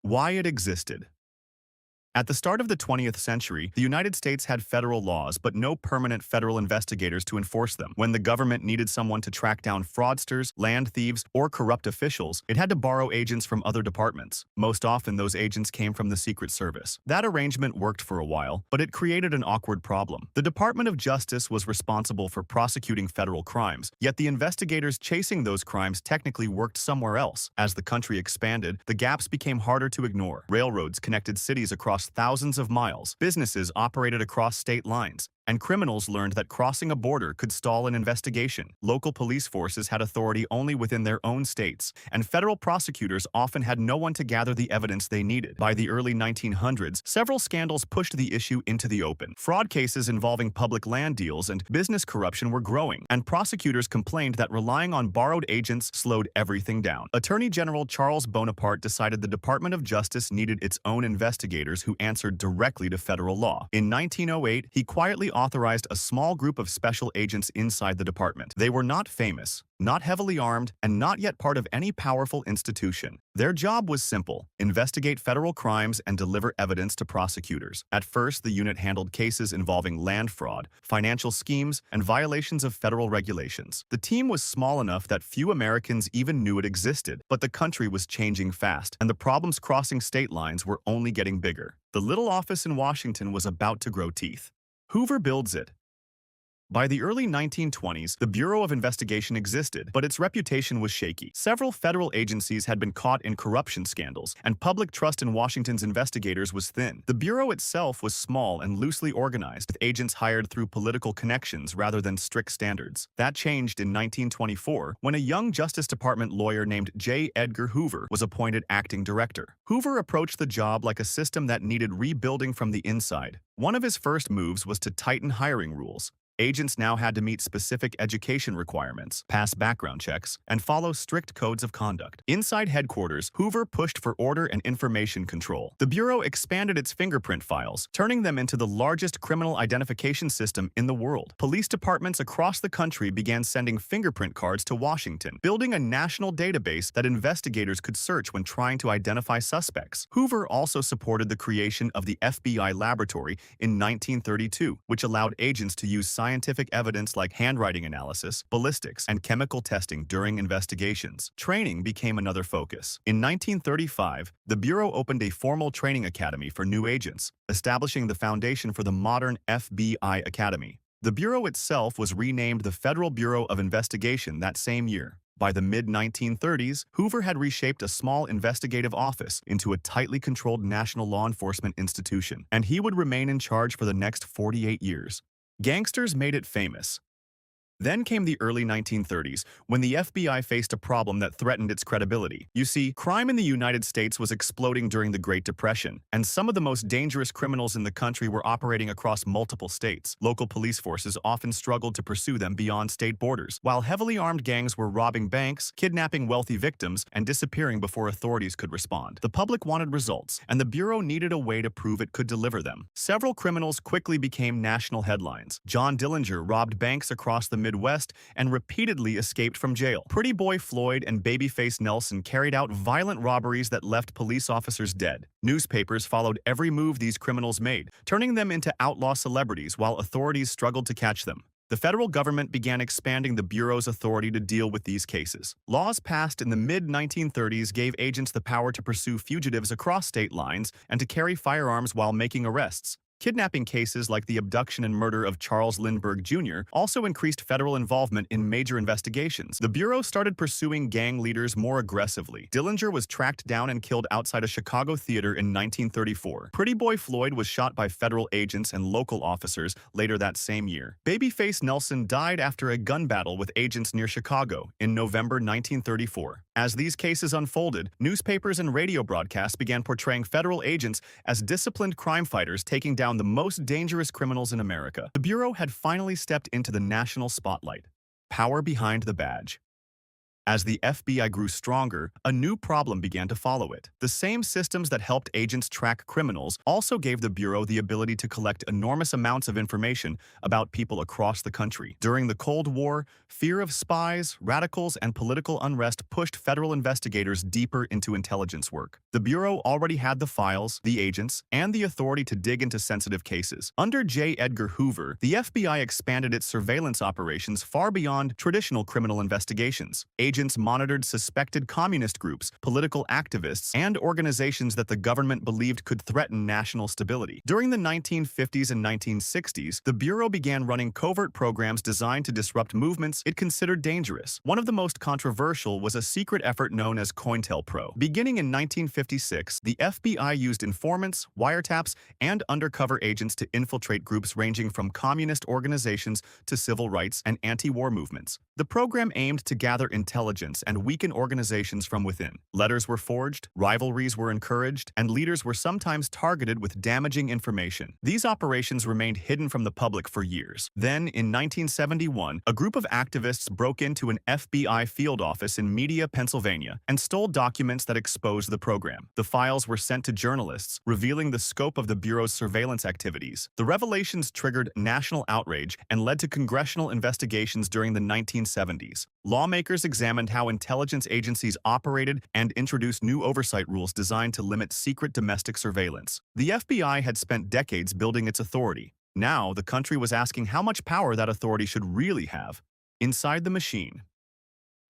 Why it existed. At the start of the 20th century, the United States had federal laws but no permanent federal investigators to enforce them. When the government needed someone to track down fraudsters, land thieves, or corrupt officials, it had to borrow agents from other departments. Most often, those agents came from the Secret Service. That arrangement worked for a while, but it created an awkward problem. The Department of Justice was responsible for prosecuting federal crimes, yet the investigators chasing those crimes technically worked somewhere else. As the country expanded, the gaps became harder to ignore. Railroads connected cities across thousands of miles, businesses operated across state lines, and criminals learned that crossing a border could stall an investigation. Local police forces had authority only within their own states, and federal prosecutors often had no one to gather the evidence they needed. By the early 1900s, several scandals pushed the issue into the open. Fraud cases involving public land deals and business corruption were growing, and prosecutors complained that relying on borrowed agents slowed everything down. Attorney General Charles Bonaparte decided the Department of Justice needed its own investigators who answered directly to federal law. In 1908, he quietly authorized a small group of special agents inside the department. They were not famous, not heavily armed, and not yet part of any powerful institution. Their job was simple: investigate federal crimes and deliver evidence to prosecutors. At first, the unit handled cases involving land fraud, financial schemes, and violations of federal regulations. The team was small enough that few Americans even knew it existed, but the country was changing fast, and the problems crossing state lines were only getting bigger. The little office in Washington was about to grow teeth. Hoover builds it. By the early 1920s, the Bureau of Investigation existed, but its reputation was shaky. Several federal agencies had been caught in corruption scandals, and public trust in Washington's investigators was thin. The Bureau itself was small and loosely organized, with agents hired through political connections rather than strict standards. That changed in 1924, when a young Justice Department lawyer named J. Edgar Hoover was appointed acting director. Hoover approached the job like a system that needed rebuilding from the inside. One of his first moves was to tighten hiring rules. Agents now had to meet specific education requirements, pass background checks, and follow strict codes of conduct. Inside headquarters, Hoover pushed for order and information control. The Bureau expanded its fingerprint files, turning them into the largest criminal identification system in the world. Police departments across the country began sending fingerprint cards to Washington, building a national database that investigators could search when trying to identify suspects. Hoover also supported the creation of the FBI laboratory in 1932, which allowed agents to use scientific evidence like handwriting analysis, ballistics, and chemical testing during investigations. Training became another focus. In 1935, the Bureau opened a formal training academy for new agents, establishing the foundation for the modern FBI Academy. The Bureau itself was renamed the Federal Bureau of Investigation that same year. By the mid-1930s, Hoover had reshaped a small investigative office into a tightly controlled national law enforcement institution, and he would remain in charge for the next 48 years. Gangsters made it famous. Then came the early 1930s, when the FBI faced a problem that threatened its credibility. You see, crime in the United States was exploding during the Great Depression, and some of the most dangerous criminals in the country were operating across multiple states. Local police forces often struggled to pursue them beyond state borders, while heavily armed gangs were robbing banks, kidnapping wealthy victims, and disappearing before authorities could respond. The public wanted results, and the Bureau needed a way to prove it could deliver them. Several criminals quickly became national headlines. John Dillinger robbed banks across the Midwest and repeatedly escaped from jail. Pretty Boy Floyd and Babyface Nelson carried out violent robberies that left police officers dead. Newspapers followed every move these criminals made, turning them into outlaw celebrities while authorities struggled to catch them. The federal government began expanding the Bureau's authority to deal with these cases. Laws passed in the mid-1930s gave agents the power to pursue fugitives across state lines and to carry firearms while making arrests. Kidnapping cases like the abduction and murder of Charles Lindbergh Jr. also increased federal involvement in major investigations. The Bureau started pursuing gang leaders more aggressively. Dillinger was tracked down and killed outside a Chicago theater in 1934. Pretty Boy Floyd was shot by federal agents and local officers later that same year. Babyface Nelson died after a gun battle with agents near Chicago in November 1934. As these cases unfolded, newspapers and radio broadcasts began portraying federal agents as disciplined crime fighters taking down the most dangerous criminals in America. The Bureau had finally stepped into the national spotlight. Power behind the badge. As the FBI grew stronger, a new problem began to follow it. The same systems that helped agents track criminals also gave the Bureau the ability to collect enormous amounts of information about people across the country. During the Cold War, fear of spies, radicals, and political unrest pushed federal investigators deeper into intelligence work. The Bureau already had the files, the agents, and the authority to dig into sensitive cases. Under J. Edgar Hoover, the FBI expanded its surveillance operations far beyond traditional criminal investigations. Agents monitored suspected communist groups, political activists, and organizations that the government believed could threaten national stability. During the 1950s and 1960s, the Bureau began running covert programs designed to disrupt movements it considered dangerous. One of the most controversial was a secret effort known as COINTELPRO. Beginning in 1956, the FBI used informants, wiretaps, and undercover agents to infiltrate groups ranging from communist organizations to civil rights and anti-war movements. The program aimed to gather intelligence and weaken organizations from within. Letters were forged, rivalries were encouraged, and leaders were sometimes targeted with damaging information. These operations remained hidden from the public for years. Then, in 1971, a group of activists broke into an FBI field office in Media, Pennsylvania, and stole documents that exposed the program. The files were sent to journalists, revealing the scope of the Bureau's surveillance activities. The revelations triggered national outrage and led to congressional investigations during the 1970s. Lawmakers examined how intelligence agencies operated and introduced new oversight rules designed to limit secret domestic surveillance. The FBI had spent decades building its authority. Now, the country was asking how much power that authority should really have. Inside the machine.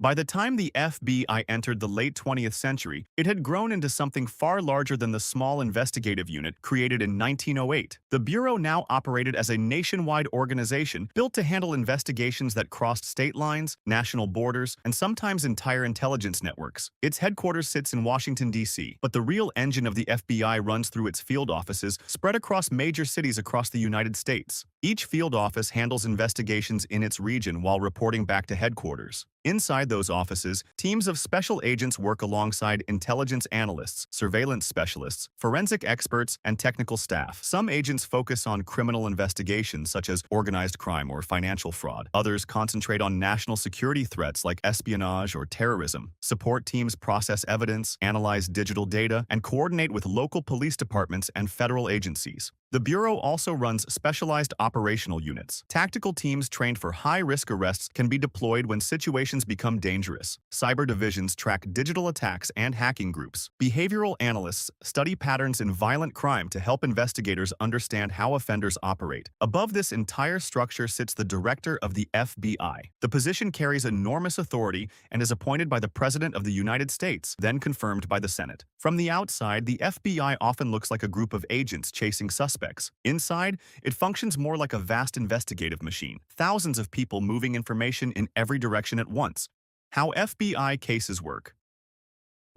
By the time the FBI entered the late 20th century, it had grown into something far larger than the small investigative unit created in 1908. The Bureau now operated as a nationwide organization built to handle investigations that crossed state lines, national borders, and sometimes entire intelligence networks. Its headquarters sits in Washington, D.C., but the real engine of the FBI runs through its field offices spread across major cities across the United States. Each field office handles investigations in its region while reporting back to headquarters. Inside those offices, teams of special agents work alongside intelligence analysts, surveillance specialists, forensic experts, and technical staff. Some agents focus on criminal investigations such as organized crime or financial fraud. Others concentrate on national security threats like espionage or terrorism. Support teams process evidence, analyze digital data, and coordinate with local police departments and federal agencies. The Bureau also runs specialized operational units. Tactical teams trained for high-risk arrests can be deployed when situations become dangerous. Cyber divisions track digital attacks and hacking groups. Behavioral analysts study patterns in violent crime to help investigators understand how offenders operate. Above this entire structure sits the director of the FBI. The position carries enormous authority and is appointed by the President of the United States, then confirmed by the Senate. From the outside, the FBI often looks like a group of agents chasing suspects. Inside, it functions more like a vast investigative machine, thousands of people moving information in every direction at once. How FBI cases work.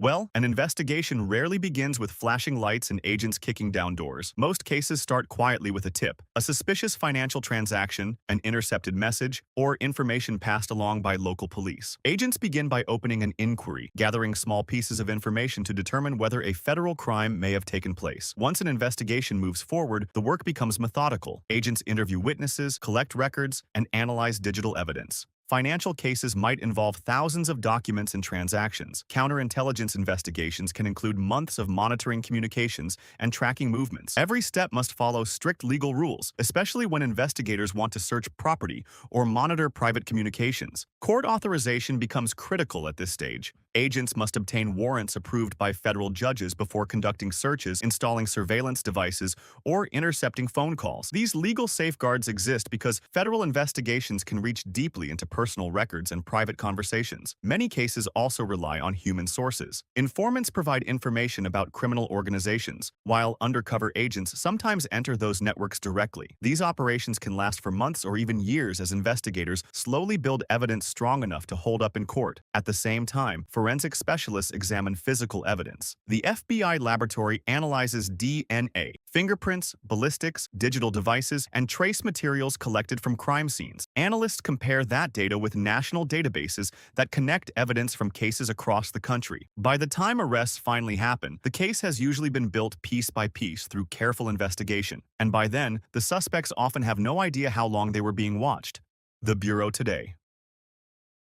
Well, an investigation rarely begins with flashing lights and agents kicking down doors. Most cases start quietly with a tip, a suspicious financial transaction, an intercepted message, or information passed along by local police. Agents begin by opening an inquiry, gathering small pieces of information to determine whether a federal crime may have taken place. Once an investigation moves forward, the work becomes methodical. Agents interview witnesses, collect records, and analyze digital evidence. Financial cases might involve thousands of documents and transactions. Counterintelligence investigations can include months of monitoring communications and tracking movements. Every step must follow strict legal rules, especially when investigators want to search property or monitor private communications. Court authorization becomes critical at this stage. Agents must obtain warrants approved by federal judges before conducting searches, installing surveillance devices, or intercepting phone calls. These legal safeguards exist because federal investigations can reach deeply into personal records and private conversations. Many cases also rely on human sources. Informants provide information about criminal organizations, while undercover agents sometimes enter those networks directly. These operations can last for months or even years as investigators slowly build evidence strong enough to hold up in court. At the same time, forensic specialists examine physical evidence. The FBI laboratory analyzes DNA, fingerprints, ballistics, digital devices, and trace materials collected from crime scenes. Analysts compare that data with national databases that connect evidence from cases across the country. By the time arrests finally happen, the case has usually been built piece by piece through careful investigation, and by then, the suspects often have no idea how long they were being watched. The Bureau today.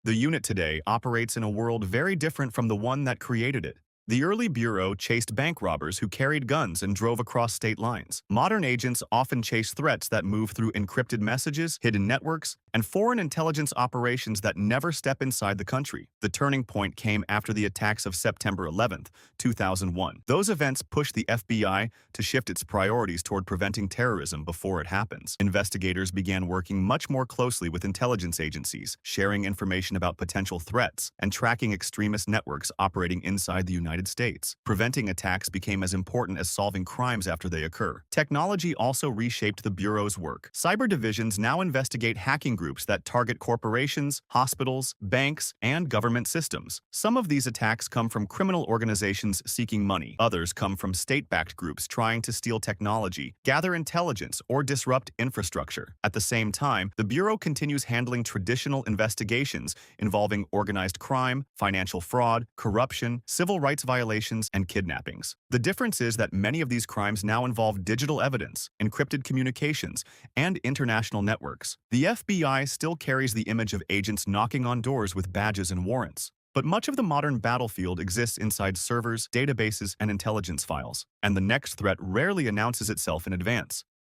The unit today operates in a world very different from the one that created it. The early bureau chased bank robbers who carried guns and drove across state lines. Modern agents often chase threats that move through encrypted messages, hidden networks, and foreign intelligence operations that never step inside the country. The turning point came after the attacks of September 11, 2001. Those events pushed the FBI to shift its priorities toward preventing terrorism before it happens. Investigators began working much more closely with intelligence agencies, sharing information about potential threats, and tracking extremist networks operating inside the United States. Preventing attacks became as important as solving crimes after they occur. Technology also reshaped the Bureau's work. Cyber divisions now investigate hacking groups that target corporations, hospitals, banks, and government systems. Some of these attacks come from criminal organizations seeking money. Others come from state-backed groups trying to steal technology, gather intelligence, or disrupt infrastructure. At the same time, the Bureau continues handling traditional investigations involving organized crime, financial fraud, corruption, civil rights violations, and kidnappings. The difference is that many of these crimes now involve digital evidence, encrypted communications, and international networks. The FBI still carries the image of agents knocking on doors with badges and warrants. But much of the modern battlefield exists inside servers, databases, and intelligence files, and the next threat rarely announces itself in advance.